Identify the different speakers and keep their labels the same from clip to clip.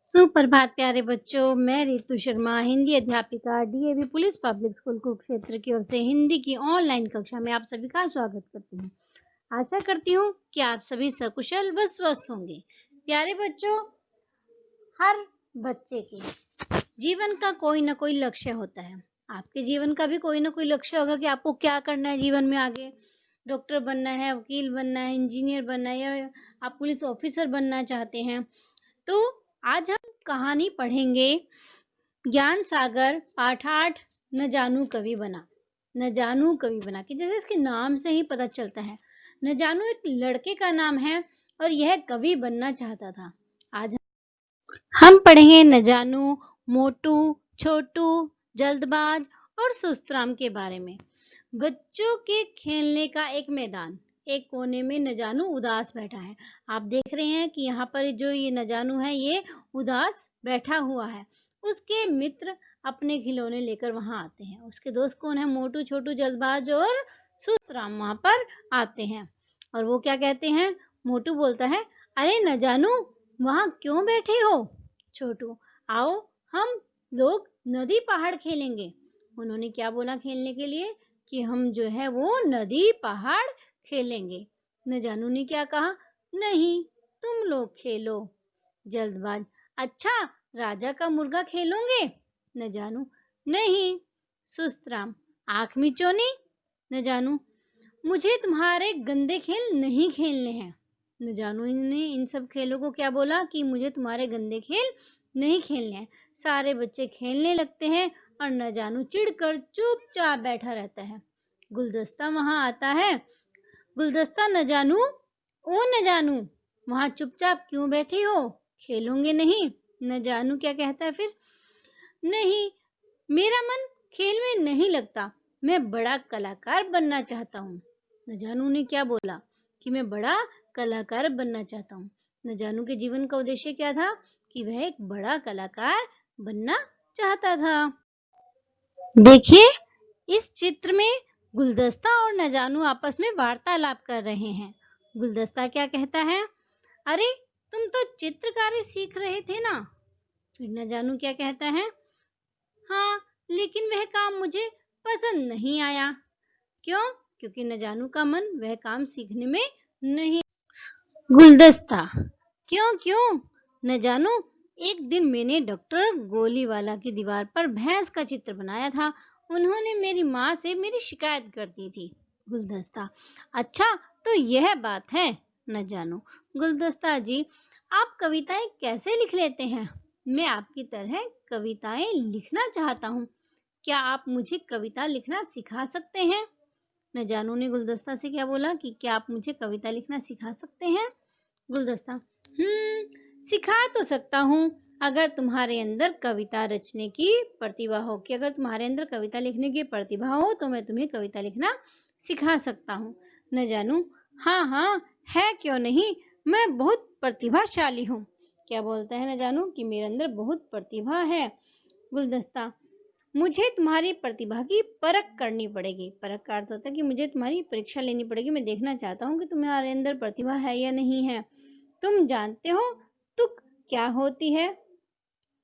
Speaker 1: सुप्रभात प्यारे बच्चों, मैं रितु शर्मा हिंदी अध्यापिका DAV police public school Kurukshetra की ओर से हिंदी की ऑनलाइन कक्षा में आप सभी का स्वागत करती हूँ। आशा करती हूँ कि आप सभी सकुशल व स्वस्थ होंगे। प्यारे बच्चों, हर बच्चे के जीवन का कोई ना कोई लक्ष्य होता है। आपके जीवन का भी कोई ना कोई लक्ष्य होगा कि आपको क्या करना है जीवन में आगे। डॉक्टर बनना है, वकील बनना है, इंजीनियर बनना है या आप पुलिस ऑफिसर बनना चाहते हैं। तो आज हम कहानी पढ़ेंगे ज्ञान सागर पाठ 8 न जानू कवि बना। न जानू कवि बना कि जैसे इसके नाम से ही पता चलता है, न जानू एक लड़के का नाम है और यह कवि बनना चाहता था। आज हम पढ़ेंगे न जानू, मोटू, छोटू, जल्दबाज और सुस्तराम के बारे में। बच्चों के खेलने का एक मैदान, एक कोने में न जानू उदास बैठा है। आप देख रहे हैं कि यहाँ पर जो ये न जानू है ये उदास बैठा हुआ है। उसके मित्र अपने खिलौने लेकर वहां आते हैं। उसके दोस्त कौन है? मोटू, छोटू, जल्दबाज और सुस्तराम वहां पर आते हैं। और वो क्या कहते हैं? मोटू बोलता है, अरे न जानू वहां क्यों बैठे हो? छोटू, आओ हम लोग नदी पहाड़ खेलेंगे। उन्होंने क्या बोला खेलने के लिए? कि हम जो है वो नदी पहाड़ खेलेंगे। न जानू ने क्या कहा? नहीं, तुम लोग खेलो। जल्दबाज, अच्छा राजा का मुर्गा खेलोगे? न जानू, नहीं। सुस्तराम, आंख मिचौनी? न जानू, मुझे तुम्हारे गंदे खेल नहीं खेलने हैं। न जानू ने इन सब खेलों को क्या बोला कि मुझे तुम्हारे गंदे खेल नहीं खेलने हैं। सारे बच्चे खेलने लगते हैं और न जानू चिढ़कर चुपचाप बैठा रहता है। गुलदस्ता वहां आता है। गुलदस्ता, न जानू, ओ न जानू, वहां चुपचाप क्यों बैठी हो? खेलोगे नहीं? न जानू क्या कहता है फिर? नहीं, मेरा मन खेल में नहीं लगता। मैं बड़ा कलाकार बनना चाहता हूँ। न जानू ने क्या बोला? कि मैं बड़ा कलाकार बनना चाहता हूँ। न जानू के जीवन का उद्देश्य क्या था? कि वह एक बड़ा कलाकार बनना चाहता था। देखिए, इस चित्र में गुलदस्ता और न जानू आपस में वार्तालाप कर रहे हैं। गुलदस्ता क्या कहता है? अरे, तुम तो चित्रकारी सीख रहे थे ना? फिर न जानू क्या कहता है? हाँ, लेकिन वह काम मुझे पसंद नहीं आया। क्यों? क्योंकि न जानू का मन वह काम सीखने में नहीं। गुलदस्ता, क्यों क्यों? न जानू, एक दिन मैंने डॉक्टर गोलीवाला की दीवार पर भैंस का चित्र बनाया था। उन्होंने मेरी माँ से मेरी शिकायत कर दी थी। गुलदस्ता, अच्छा तो यह बात है। न जानू, गुलदस्ता जी, आप कविताएं कैसे लिख लेते हैं? मैं आपकी तरह कविताएं लिखना चाहता हूँ। क्या आप मुझे कविता लिखना सिखा सकते हैं? न जानू ने गुलदस्ता से क्या बोला कि क्या आप मुझे कविता लिखना सिखा सकते हैं? गुलदस्ता, सिखा तो सकता हूँ अगर तुम्हारे अंदर कविता रचने की प्रतिभा हो। कि अगर तुम्हारे अंदर कविता लिखने की प्रतिभा हो तो मैं तुम्हें कविता लिखना सिखा सकता हूँ। न जानू, हाँ हाँ, है क्यों नहीं, मैं बहुत प्रतिभाशाली हूँ। क्या बोलता है न जानू? कि मेरे अंदर बहुत प्रतिभा है। गुलदस्ता, मुझे तुम्हारी प्रतिभा की परख करनी पड़ेगी। परख का अर्थ होता है कि मुझे तुम्हारी परीक्षा लेनी पड़ेगी। मैं देखना चाहता हूँ कि तुम्हारे अंदर प्रतिभा है या नहीं है। तुम जानते हो तुक क्या होती है?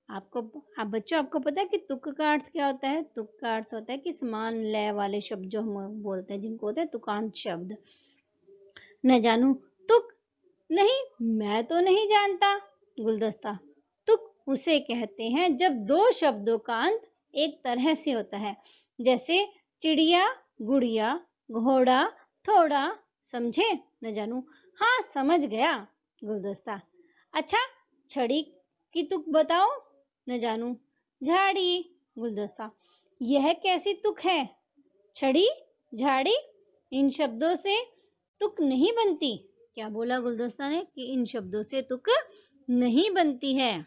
Speaker 1: आप बच्चों, आपको पता है कि तुक का अर्थ क्या होता है? तुक का अर्थ होता है कि समान लय वाले शब्द जो हम बोलते हैं जिनको होता है तुकांत शब्द। न जानू, तुक? नहीं, मैं तो नहीं जानता। गुलदस्ता, तुक उसे कहते हैं जब दो शब्दों का अंत एक तरह से होता है, जैसे चिड़िया, गुड़िया, घोड़ा, थोड़ा। समझे? न जानू, हाँ समझ गया। गुलदस्ता, अच्छा छड़ी की तुक बताओ। न जानू, झाड़ी। गुलदस्ता, यह कैसी तुक है? छड़ी, झाड़ी, इन शब्दों से तुक नहीं बनती। क्या बोला गुलदस्ता ने? कि इन शब्दों से तुक नहीं बनती है।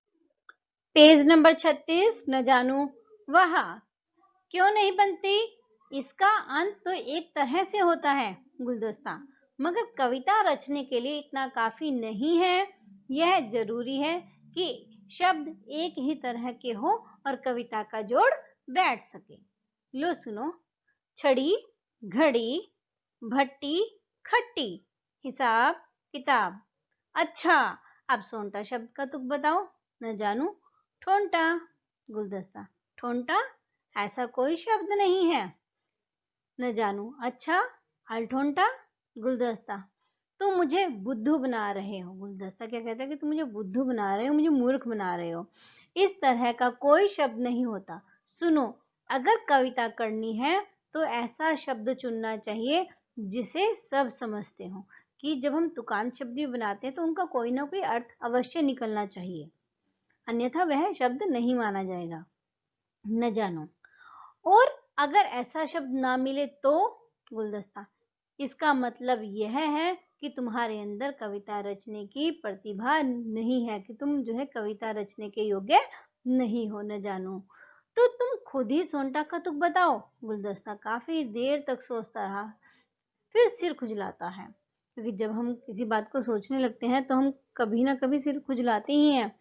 Speaker 1: पेज नंबर 36, न जानू वह क्यों नहीं बनती? इसका अंत तो एक तरह से होता है। गुलदस्ता, मगर कविता रचने के लिए इतना काफी नहीं है। यह जरूरी है कि शब्द एक ही तरह के हो और कविता का जोड़ बैठ सके। लो सुनो, छड़ी, घड़ी, भट्टी, खट्टी, हिसाब किताब। अच्छा, अब सोंटा शब्द का तुक बताओ। न जानू ठोंटा गुलदस्ता। ठोंटा ऐसा कोई शब्द नहीं है। न जानू अच्छा अल्ठोंटा गुलदस्ता। तुम मुझे बुद्धू बना रहे हो। गुलदस्ता क्या कहता है कि तुम मुझे बुद्धू बना रहे हो, मुझे मूर्ख बना रहे हो। इस तरह का कोई शब्द नहीं होता। सुनो, अगर कविता करनी है तो ऐसा शब्द चुनना चाहिए जिसे सब समझते हो। कि जब हम तुकांत शब्द भी बनाते हैं तो उनका कोई ना कोई अर्थ अवश्य निकलना चाहिए, अन्यथा वह शब्द नहीं माना जाएगा। न जानो और अगर ऐसा शब्द ना मिले तो गुलदस्ता, इसका मतलब यह है कि तुम्हारे अंदर कविता रचने की प्रतिभा नहीं है, कि तुम जो है कविता रचने के योग्य नहीं हो। न जानो तो तुम खुद ही सोंटा का तुक बताओ। गुलदस्ता काफी देर तक सोचता रहा, फिर सिर खुजलाता है, क्योंकि जब हम किसी बात को सोचने लगते हैं तो हम कभी ना कभी सिर खुजलाते ही हैं।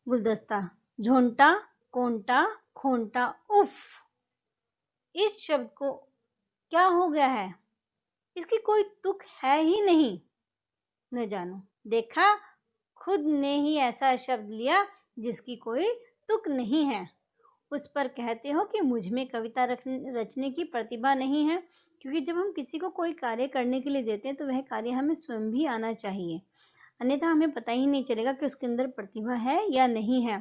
Speaker 1: गुलदस्ता झोंटा कोंटा खोंटा उफ, इस शब्द को क्या हो गया है, इसकी कोई तुक है ही नहीं। न जानो देखा, खुद ने ही ऐसा शब्द लिया जिसकी कोई तुक नहीं है। उस पर कहते हो कि मुझ में कविता रचने की प्रतिभा नहीं है, क्योंकि जब हम किसी को कोई कार्य करने के लिए देते हैं तो वह कार्य हमें स्वयं भी आना चाहिए, अन्यथा हमें पता ही नहीं चलेगा कि उसके अंदर प्रतिभा है या नहीं है।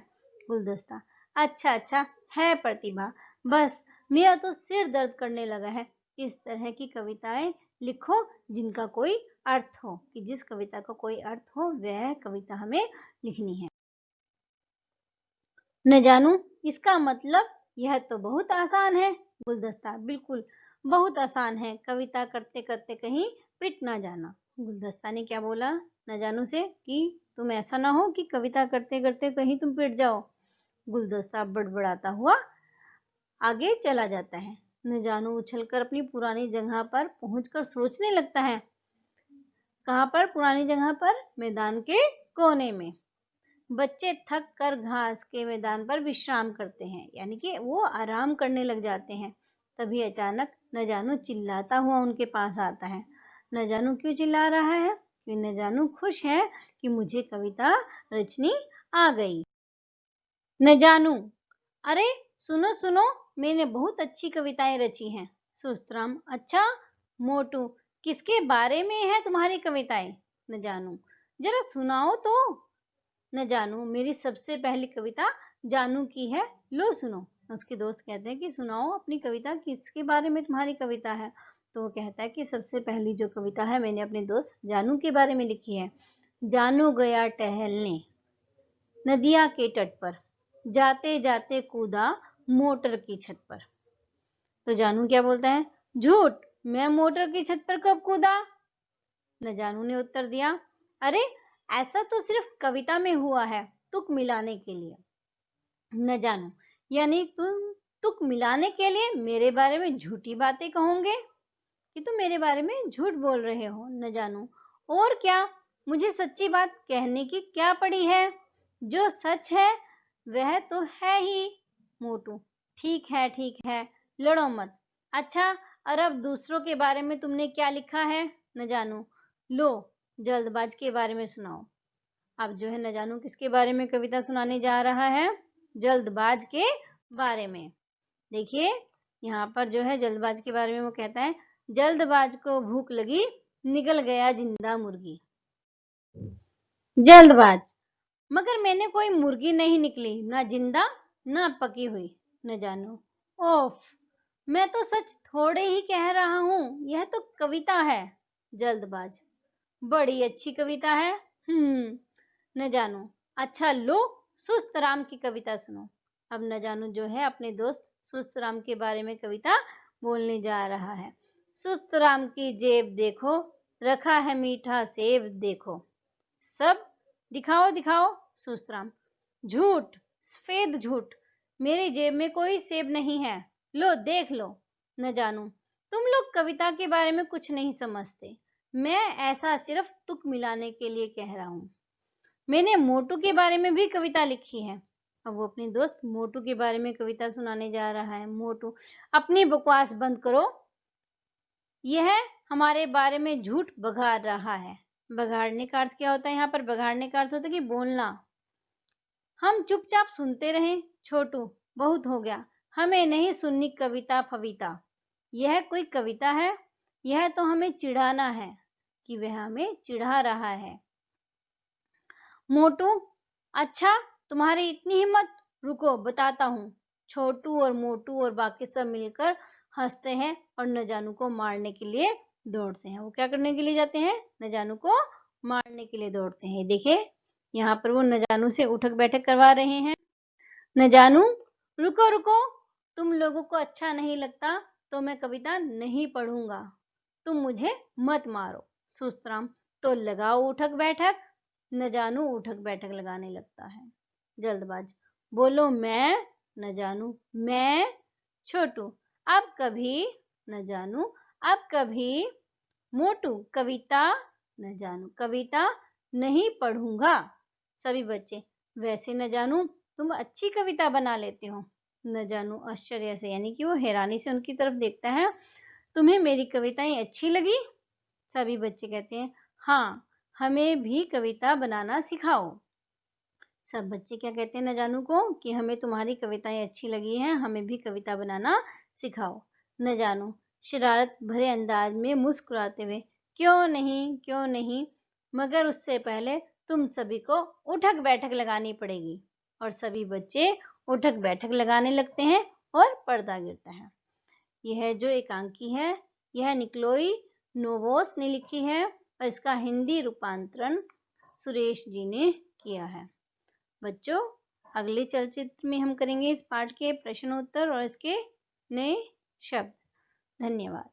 Speaker 1: गुलदस्ता अच्छा अच्छा है प्रतिभा, बस मेरा तो सिर दर्द करने लगा है। इस तरह की कविताएं लिखो जिनका कोई अर्थ हो, कि जिस कविता का कोई अर्थ हो वह कविता हमें लिखनी है। न जानू इसका मतलब यह तो बहुत आसान है। गुलदस्ता बिल्कुल बहुत आसान है, कविता करते करते कहीं पिट ना जाना। गुलदस्ता ने क्या बोला न जानू से कि तुम ऐसा ना हो कि कविता करते करते कहीं तुम पिट जाओ। गुलदस्ता बड़बड़ाता हुआ आगे चला जाता है। न जानू उछलकर अपनी पुरानी जगह पर पहुंचकर सोचने लगता है। कहाँ पर? पुरानी जगह पर, मैदान के कोने में। बच्चे थक कर घास के मैदान पर विश्राम करते हैं, यानी कि वो आराम करने लग जाते हैं। तभी अचानक न जानू चिल्लाता हुआ उनके पास आता है। न जानू क्यों चिल्ला रहा है? कि न जानू खुश है कि मुझे कविता रचनी आ गई। न जानू अरे सुनो सुनो, मैंने बहुत अच्छी कविताएं रची हैं। सुस्तराम अच्छा। मोटू किसके बारे में है तुम्हारी कविताएं? न जानू जरा सुनाओ तो। न जानू मेरी सबसे पहली कविता जानू की है, लो सुनो। उसके दोस्त कहते हैं कि सुनाओ अपनी कविता, किसके बारे में तुम्हारी कविता है? तो वो कहता है कि सबसे पहली जो कविता है मैंने अपने दोस्त जानू के बारे में लिखी है। जानू गया टहलने नदिया के तट पर, जाते जाते कूदा मोटर की छत पर। तो जानू क्या बोलता है? झूठ, मैं मोटर की छत पर कब कूदा? न जानू ने उत्तर दिया, अरे ऐसा तो सिर्फ कविता में हुआ है, तुक मिलाने के लिए। न जानू यानी तुम तुक मिलाने के लिए मेरे बारे में झूठी बातें कहोगे, कि तुम मेरे बारे में झूठ बोल रहे हो। न जानू और क्या, मुझे सच्ची बात कहने की क्या पड़ी है, जो सच है वह तो है ही। मोटू ठीक है, लड़ो मत। अच्छा और अब दूसरों के बारे में तुमने क्या लिखा है? न जानू लो जल्दबाज के बारे में सुनाओ। अब जो है न जानू किसके बारे में कविता सुनाने जा रहा है? जल्दबाज के बारे में। देखिए यहाँ पर जो है जल्दबाज के बारे में वो कहता है, जल्दबाज को भूख लगी निकल गया जिंदा मुर्गी। जल्दबाज मगर मैंने कोई मुर्गी नहीं निकली, ना जिंदा ना पकी हुई। न जानू ओफ, मैं तो सच थोड़े ही कह रहा हूँ, यह तो कविता है। जल्दबाज बड़ी अच्छी कविता है। न जानू अच्छा लो सुस्त राम की कविता सुनो। अब न जानू जो है अपने दोस्त सुस्त राम के बारे में कविता बोलने जा रहा है। सुस्त राम की जेब देखो, रखा है मीठा सेब देखो। सब दिखाओ दिखाओ। सुस्त राम झूठ, सफेद झूठ, मेरी जेब में कोई सेब नहीं है, लो देख लो। न जानू तुम लोग कविता के बारे में कुछ नहीं समझते, मैं ऐसा सिर्फ तुक मिलाने के लिए कह रहा हूँ। मैंने मोटू के बारे में भी कविता लिखी है। अब वो अपनी दोस्त मोटू के बारे में कविता सुनाने जा रहा है। मोटू अपनी बकवास बंद करो, यह हमारे बारे में झूठ बघाड़ रहा है। बघाड़ने का अर्थ क्या होता है? यहाँ पर बघाड़ने का अर्थ होता है कि बोलना। हम चुपचाप सुनते रहें। छोटू, बहुत हो गया, हमें नहीं सुननी कविता फविता। यह कोई कविता है? यह तो हमें चिढ़ाना है कि वह हमें चिढ़ा रहा है। मोटू, अच्छा तुम्हारी इतनी हिम्मत, रुको बताता हूँ। छोटू और मोटू और बाकी सब मिलकर हंसते हैं और न जानू को मारने के लिए दौड़ते हैं। वो क्या करने के लिए जाते हैं? न जानू को मारने के लिए दौड़ते हैं। देखिए यहाँ पर वो न जानू से उठक बैठक करवा रहे हैं। न जानू, रुको रुको, तुम लोगों को अच्छा नहीं लगता तो मैं कविता नहीं पढ़ूंगा। तुम मुझे मत मारो। सुस्तराम, तो लगाओ उठक बैठक। न जानू उठक बैठक लगाने लगता है। जल्दबाज, बोलो मैं। न जानू, मैं। छोटू, अब कभी। न जानू, अब कभी। मोटू, कविता। न जानू, कविता नहीं पढ़ूंगा। सभी बच्चे, वैसे न जानू तुम अच्छी कविता बना लेते हो। न जानू आश्चर्य से यानी कि वो हैरानी से उनकी तरफ देखता है। तुम्हें मेरी कविताएं अच्छी लगी? सभी बच्चे कहते हैं, हाँ, हमें भी कविता बनाना सिखाओ। सब बच्चे क्या कहते हैं न जानू को कि हमें तुम्हारी कविताएं अच्छी लगी हैं, हमें भी कविता बनाना सिखाओ। न जानू शरारत भरे अंदाज में मुस्कुराते हुए, क्यों नहीं, क्यों नहीं, मगर उससे पहले तुम सभी को उठक बैठक लगानी पड़ेगी। और सभी बच्चे उठक बैठक लगाने लगते हैं और पर्दा गिरता है। यह जो एकांकी है, यह निक्लोई नोवोस ने लिखी है और इसका हिंदी रूपांतरण सुरेश जी ने किया है। बच्चों, अगले चलचित्र में हम करेंगे इस पाठ के प्रश्न उत्तर और इसके नए शब्द। धन्यवाद।